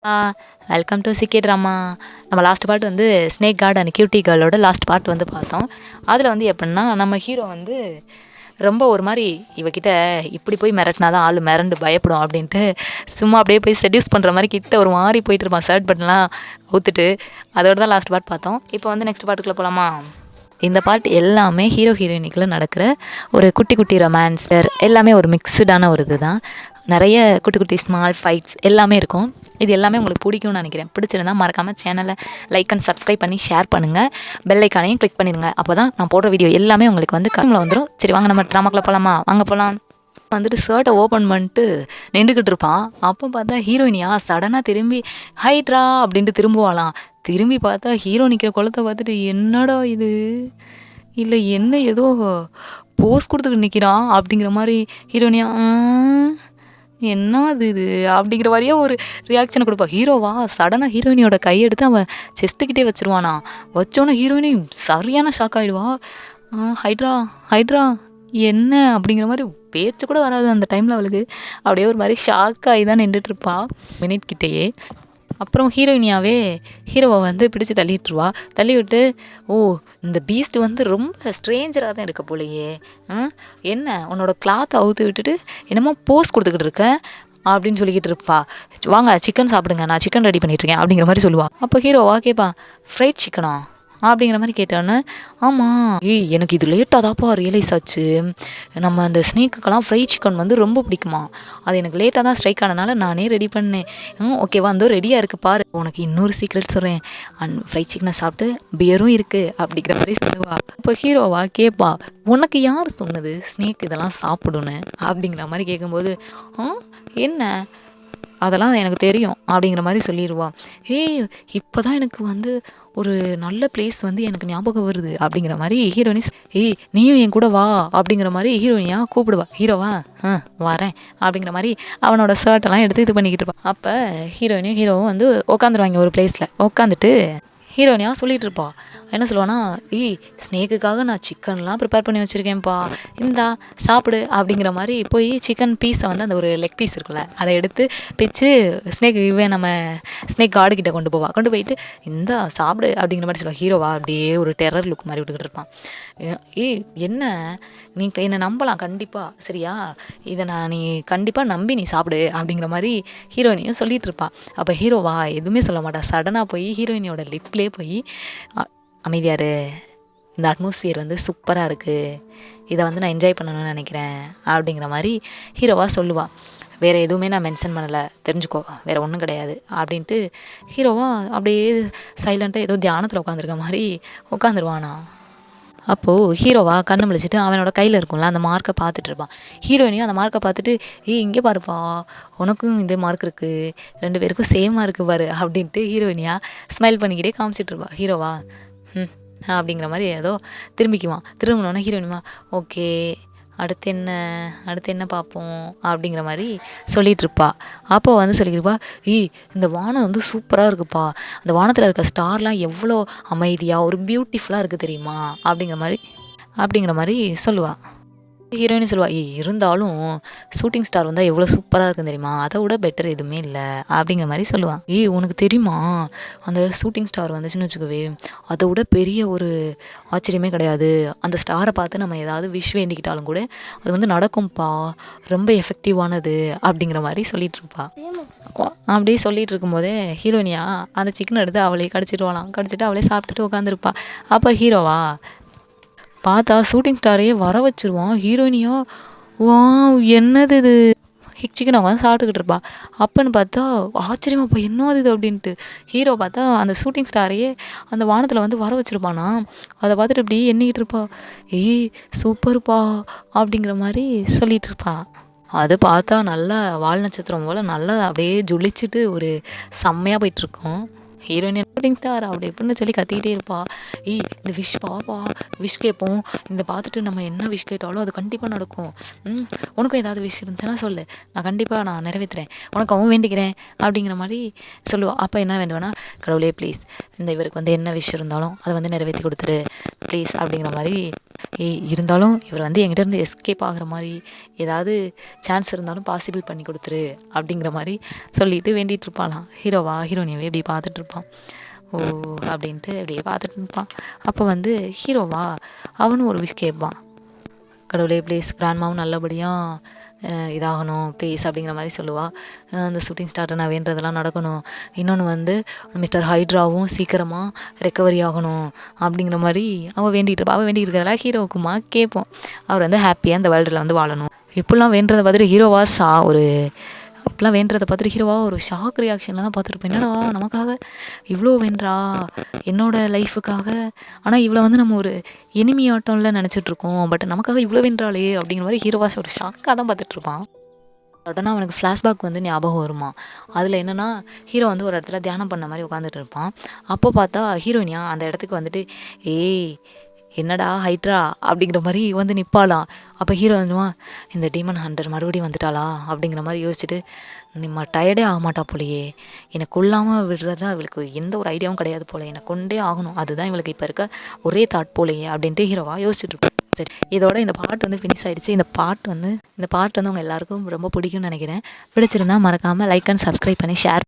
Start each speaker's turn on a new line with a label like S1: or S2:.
S1: Ah welcome to சிக்கே drama. நம்ம last part வந்து ஸ்னேக் கார்டு அண்ட் கியூட்டி கேர்ளோட லாஸ்ட் பார்ட் வந்து பார்த்தோம். அதில் வந்து எப்படின்னா நம்ம ஹீரோ வந்து ரொம்ப ஒரு மாதிரி இவகிட்ட இப்படி போய் மிரட்டினா தான் ஆள் மிரண்டு பயப்படும் அப்படின்ட்டு சும்மா அப்படியே போய் செடியூஸ் பண்ணுற மாதிரி கிட்ட ஒரு மாதிரி போயிட்டு இருப்பான், ஷர்ட் பட்டன்லாம் ஊற்றுட்டு. அதோட தான் லாஸ்ட் பார்ட் பார்த்தோம். இப்போ வந்து நெக்ஸ்ட் பார்ட்டுக்குள்ளே போகலாமா? இந்த பார்ட் எல்லாமே ஹீரோ ஹீரோயினிக்குள்ளே நடக்கிற ஒரு குட்டி குட்டி ரொமான்ஸர் எல்லாமே ஒரு மிக்சடான ஒரு இதுதான். நிறைய குட்டி குட்டி ஸ்மால் ஃபைட்ஸ் எல்லாமே இருக்கும். இது எல்லாமே உங்களுக்கு பிடிக்கும்னு நினைக்கிறேன். பிடிச்சிருந்தா மறக்காமல் சேனலை லைக் அண்ட் சப்ஸ்கிரைப் பண்ணி ஷேர் பண்ணுங்கள். பெல் ஐக்கானையும் கிளிக் பண்ணிடுங்க. அப்போ தான் நான் போடுற வீடியோ எல்லாமே உங்களுக்கு வந்து கண்ணில் வந்துடும். சரி வாங்க நம்ம ட்ராமாக்குள்ளே போகலாமா? வாங்க போகலாம். வந்துட்டு ஷர்ட்டை ஓப்பன் பண்ணிட்டு நின்றுக்கிட்டு இருப்பான். அப்போ பார்த்தா ஹீரோயினியா சடனாக திரும்பி ஹைட்ரா அப்படின்ட்டு திரும்புவாளாம். திரும்பி பார்த்தா ஹீரோ நிற்கிற குளத்தை பார்த்துட்டு என்னடா இது, இல்லை என்ன ஏதோ போஸ் கொடுத்துக்கிட்டு நிற்கிறான் அப்படிங்கிற மாதிரி ஹீரோயினியா என்ன அது இது அப்படிங்கிற மாதிரியே ஒரு ரியாக்ஷனை கொடுப்பா. ஹீரோவா சடனாக ஹீரோயினியோட கையெடுத்து அவன் செஸ்ட்டுக்கிட்டே வச்சுருவானா. வச்சோன்னே ஹீரோயினி சரியான ஷாக் ஆகிடுவா. ஹைட்ரா ஹைட்ரா என்ன அப்படிங்கிற மாதிரி பேச்சு கூட வராது அந்த டைமில் அவளுக்கு. அப்படியே ஒரு மாதிரி ஷாக் ஆகி தான் நின்றுட்டுருப்பா மினிட் கிட்டேயே. அப்புறம் ஹீரோயினியாவே ஹீரோவை வந்து பிடிச்சி தள்ளிட்டுருவா. தள்ளி விட்டு இந்த பீஸ்ட் வந்து ரொம்ப ஸ்ட்ரேஞ்சராக தான் இருக்க போலையே, என்ன உன்னோட கிளாத்தை அவுத்து விட்டுட்டு என்னமோ போஸ் கொடுத்துக்கிட்டு இருக்க அப்படின்னு சொல்லிக்கிட்டு இருப்பா. வாங்க சிக்கன் சாப்பிடுங்க, நான் சிக்கன் ரெடி பண்ணிட்டுருக்கேன் அப்படிங்கிற மாதிரி சொல்லுவாள். அப்போ ஹீரோவா கேட்பா, ஃப்ரைட் சிக்கனா அப்படிங்கிற மாதிரி கேட்டோன்னே, ஆமாம் எனக்கு இது லேட்டாக தான்ப்பா ரியலைஸ் ஆச்சு. நம்ம அந்த ஸ்னேக்குக்கெல்லாம் ஃப்ரை சிக்கன் வந்து ரொம்ப பிடிக்குமா. அது எனக்கு லேட்டாக தான் ஸ்ட்ரைக் ஆனனால நானே ரெடி பண்ணேன். ஓகேவா வந்து ரெடியாக இருக்குது பாரு, உனக்கு இன்னொரு சீக்ரெட் சொல்கிறேன். ஃப்ரை சிக்கனை சாப்பிட்டு பியரும் இருக்குது அப்படிங்கிற மாதிரி சொல்லுவா. இப்போ ஹீரோவா கேட்பா, உனக்கு யார் சொன்னது ஸ்னேக் இதெல்லாம் சாப்பிடுன்னு அப்படிங்கிற மாதிரி கேட்கும்போது, என்ன அதெல்லாம் எனக்கு தெரியும் அப்படிங்கிற மாதிரி சொல்லிடுவான். இப்போ தான் எனக்கு வந்து ஒரு நல்ல பிளேஸ் வந்து எனக்கு ஞாபகம் வருது அப்படிங்கிற மாதிரி ஹீரோயினிஸ், நீயும் என் கூட வா அப்படிங்கிற மாதிரி ஹீரோயினியா கூப்பிடுவா. ஹீரோவா வரேன் அப்படிங்கிற மாதிரி அவனோட ஷர்ட்டெல்லாம் எடுத்து இது பண்ணிக்கிட்டு இருப்பான். அப்போ ஹீரோயினியும் ஹீரோவும் வந்து உட்காந்துருவாங்க ஒரு பிளேஸில். உட்காந்துட்டு ஹீரோயினியாக சொல்லிகிட்டு இருப்பா. என்ன சொல்லுவானா, ஸ்னேக்குக்காக நான் சிக்கன்லாம் ப்ரிப்பேர் பண்ணி வச்சுருக்கேன்ப்பா, இந்தா சாப்பிடு அப்படிங்கிற மாதிரி போய் சிக்கன் பீஸை வந்து அந்த ஒரு லெக் பீஸ் இருக்குல்ல அதை எடுத்து பிச்சு நம்ம ஸ்னேக் கார்டு கிட்ட கொண்டு போவா. கொண்டு போயிட்டு இந்தா சாப்பிடு அப்படிங்கிற மாதிரி சொல்லுவாள். ஹீரோவா அப்படியே ஒரு டெரர் லுக் மாதிரி விட்டுக்கிட்டு இருப்பான். என்ன நீ என்னை நம்பலாம் கண்டிப்பாக, சரியா, இதை நீ கண்டிப்பாக நம்பி நீ சாப்பிடு அப்படிங்கிற மாதிரி ஹீரோயினியும் சொல்லிகிட்டு இருப்பா. அப்போ ஹீரோவா எதுவுமே சொல்ல மாட்டா. சடனாக போய் ஹீரோயினியோட லிப்லேயே போய் அமைதியாரு, இந்த அட்மாஸ்ஃபியர் வந்து சூப்பராக இருக்குது, இதை வந்து நான் என்ஜாய் பண்ணணும்னு நினைக்கிறேன் அப்படிங்கிற மாதிரி ஹீரோவாக சொல்லுவாள். வேறு எதுவுமே நான் மென்ஷன் பண்ணலை, தெரிஞ்சுக்கோ, வேறு ஒன்றும் கிடையாது அப்படின்ட்டு ஹீரோவாக அப்படியே சைலண்ட்டாக ஏதோ தியானத்தில் உட்காந்துருக்க மாதிரி உட்காந்துருவானா. அப்போது ஹீரோவா கண்ணு முழிச்சிட்டு அவனோட கையில் இருக்கும்ல அந்த மார்க்கை பார்த்துட்டு இருப்பான். ஹீரோயினையும் அந்த மார்க்கை பார்த்துட்டு, இங்கே பாருப்பா, உனக்கும் இந்த மார்க் இருக்குது, 2 பேருக்கும் சேமாக இருக்குது பாரு அப்படின்ட்டு ஹீரோயினியா ஸ்மைல் பண்ணிக்கிட்டே காமிச்சிட்டு இருப்பா. ஹீரோவா அப்படிங்கிற மாதிரி ஏதோ திரும்பிக்குவான். திரும்பினோன்னே ஹீரோயினிமா ஓகே அடுத்து என்ன பார்ப்போம் அப்படிங்கிற மாதிரி சொல்லிகிட்ருப்பா. அப்போ வந்து சொல்லிக்கிருப்பா, இந்த வானம் வந்து சூப்பராக இருக்குப்பா, அந்த வானத்தில் இருக்க ஸ்டார்லாம் எவ்வளோ அமைதியாக ஒரு பியூட்டிஃபுல்லாக இருக்குது தெரியுமா அப்படிங்கிற மாதிரி சொல்லுவாள். ஹீரோயின் சொல்லுவா, இருந்தாலும் ஷூட்டிங் ஸ்டார் வந்தால் எவ்வளோ சூப்பராக இருக்குன்னு தெரியுமா, அதை விட பெட்டர் எதுவுமே இல்லை அப்படிங்கிற மாதிரி சொல்லுவான். உனக்கு தெரியுமா, அந்த ஷூட்டிங் ஸ்டார் வந்துச்சுன்னு வச்சுக்கவே, அதை விட பெரிய ஒரு ஆச்சரியமே கிடையாது. அந்த ஸ்டாரை பார்த்து நம்ம ஏதாவது விஷ் வேண்டிக்கிட்டாலும் கூட அது வந்து நடக்கும்ப்பா, ரொம்ப எஃபெக்டிவானது அப்படிங்கிற மாதிரி சொல்லிகிட்டு இருப்பா. அப்படியே சொல்லிகிட்டு இருக்கும்போதே ஹீரோயினியா அந்த சிக்கன் எடுத்து அவளே கடிச்சிட்டு அவளே சாப்பிட்டுட்டு உட்காந்துருப்பா. அப்போ ஹீரோவா பார்த்தா ஷூட்டிங் ஸ்டாரையே வர வச்சுருவான். ஹீரோயினியோ என்னது இது சிக்கன் உட்காந்து சாப்பிட்டுக்கிட்டு இருப்பா. அப்போன்னு பார்த்தா ஆச்சரியமாப்பா என்னது இது அப்படின்ட்டு ஹீரோ பார்த்தா அந்த ஷூட்டிங் ஸ்டாரையே அந்த வானத்தில் வந்து வர வச்சுருப்பானா. அதை பார்த்துட்டு இப்படி எண்ணிக்கிட்டு இருப்பா. சூப்பர்ப்பா அப்படிங்கிற மாதிரி சொல்லிகிட்டு இருப்பா. அது பார்த்தா நல்லா வால் நட்சத்திரம் போல் நல்லா அப்படியே ஜொலிச்சுட்டு ஒரு செம்மையாக போயிட்டுருக்கோம். ஹீரோயின் ஷூட்டிங் ஸ்டார் அப்படி இப்படின்னு சொல்லி கத்திக்கிட்டே இருப்பா. இந்த விஷ் பாப்பா, விஷ் கேட்போம், இந்த பார்த்துட்டு நம்ம என்ன விஷ் கேட்டாலும் அது கண்டிப்பாக நடக்கும். உனக்கும் ஏதாவது விஷ் இருந்துச்சுன்னா சொல்லு, நான் நிறைவேற்றுறேன், உனக்காகவும் வேண்டிக்கிறேன் அப்படிங்கிற மாதிரி சொல்லுவாள். அப்போ என்ன வேண்டுவேன்னா, கடவுளே ப்ளீஸ் இந்த இவருக்கு வந்து என்ன விஷ் இருந்தாலும் அதை வந்து நிறைவேற்றி கொடுத்துரு ப்ளீஸ் அப்படிங்கிற மாதிரி. இருந்தாலும் இவர் வந்து என்கிட்ட இருந்து எஸ்கேப் ஆகிற மாதிரி ஏதாவது சான்ஸ் இருந்தாலும் பாசிபிள் பண்ணி கொடுத்துரு அப்படிங்கிற மாதிரி சொல்லிட்டு வேண்டிகிட்டு இருப்பாளாம். ஹீரோனியவே இப்படி பார்த்துட்டு இருப்பான். ஓ அப்படின்ட்டு அப்படியே பார்த்துட்டு இருப்பான். அப்போ வந்து ஹீரோவா அவனும் ஒரு விஷ் கேட்பான். கடவுளே ப்ளீஸ் கிராண்ட்மாவும் நல்லபடியாக இதாகணும் ப்ளீஸ் அப்படிங்கிற மாதிரி சொல்லுவாள். அந்த ஷூட்டிங் ஸ்டார்ட்டை நான் வேண்டதெல்லாம் நடக்கணும். இன்னொன்று வந்து மிஸ்டர் ஹைட்ராவும் சீக்கிரமாக ரெக்கவரி ஆகணும் அப்படிங்கிற மாதிரி அவள் வேண்டிகிட்டு இருப்பாள். அவள் வேண்டிகிட்டு இருக்கிறதெல்லாம் ஹீரோவுக்குமா கேட்போம். அவர் வந்து ஹாப்பியாக இந்த வேர்ல்டில் வந்து வாழணும். இப்படிலாம் வேண்டதை பார்த்துட்டு ஹீரோவா இப்படிலாம் வேண்டதை பார்த்துட்டு ஹீரோவா ஒரு ஷாக் ரியாக்ஷனில் தான் பார்த்துருப்பேன். என்னடா நமக்காக இவ்வளோ வேண்டா என்னோடய லைஃபுக்காக, ஆனால் இவ்வளோ வந்து நம்ம ஒரு எனிமி ஆட்டம்ல நினச்சிட்ருக்கோம், பட் நமக்காக இவ்வளோ வென்றாளே அப்படிங்கிற மாதிரி ஹீரோவா ஒரு ஷாக்காக தான் பார்த்துட்ருப்பான். உடனே அவனுக்கு ஃப்ளாஷ்பேக் வந்து ஞாபகம் வருமா. அதில் என்னென்னா ஹீரோ வந்து ஒரு இடத்துல தியானம் பண்ண மாதிரி உட்காந்துட்டு இருப்பான். அப்போ பார்த்தா ஹீரோயினியா அந்த இடத்துக்கு வந்துட்டு என்னடா ஹைட்ரா அப்படிங்கிற மாதிரி வந்து நிற்பாளாம். அப்போ ஹீரோ வந்துடுவான், இந்த டீமன் ஹண்டர் மறுபடியும் வந்துட்டாளா அப்படிங்கிற மாதிரி யோசிச்சுட்டு, நம்ம டயர்டே ஆக மாட்டா போலையே, என்னை கொல்லாமல் விடுறதா இவளுக்கு எந்த ஒரு ஐடியாவும் கிடையாது போல, என்னை கொண்டே ஆகணும், அதுதான் இவளுக்கு இப்போ இருக்க ஒரே தாட் போலையே அப்படின்ட்டு ஹீரோவா யோசிச்சுட்டு இருப்பேன். சரி, இதோட இந்த பாட்டு வந்து ஃபினிஷ் ஆகிடுச்சு. இந்த பாட்டு வந்து உங்கள் எல்லாருக்கும் ரொம்ப பிடிக்கும்னு நினைக்கிறேன். பிடிச்சிருந்தா மறக்காமல் லைக் அண்ட் சப்ஸ்கிரைப் பண்ணி ஷேர்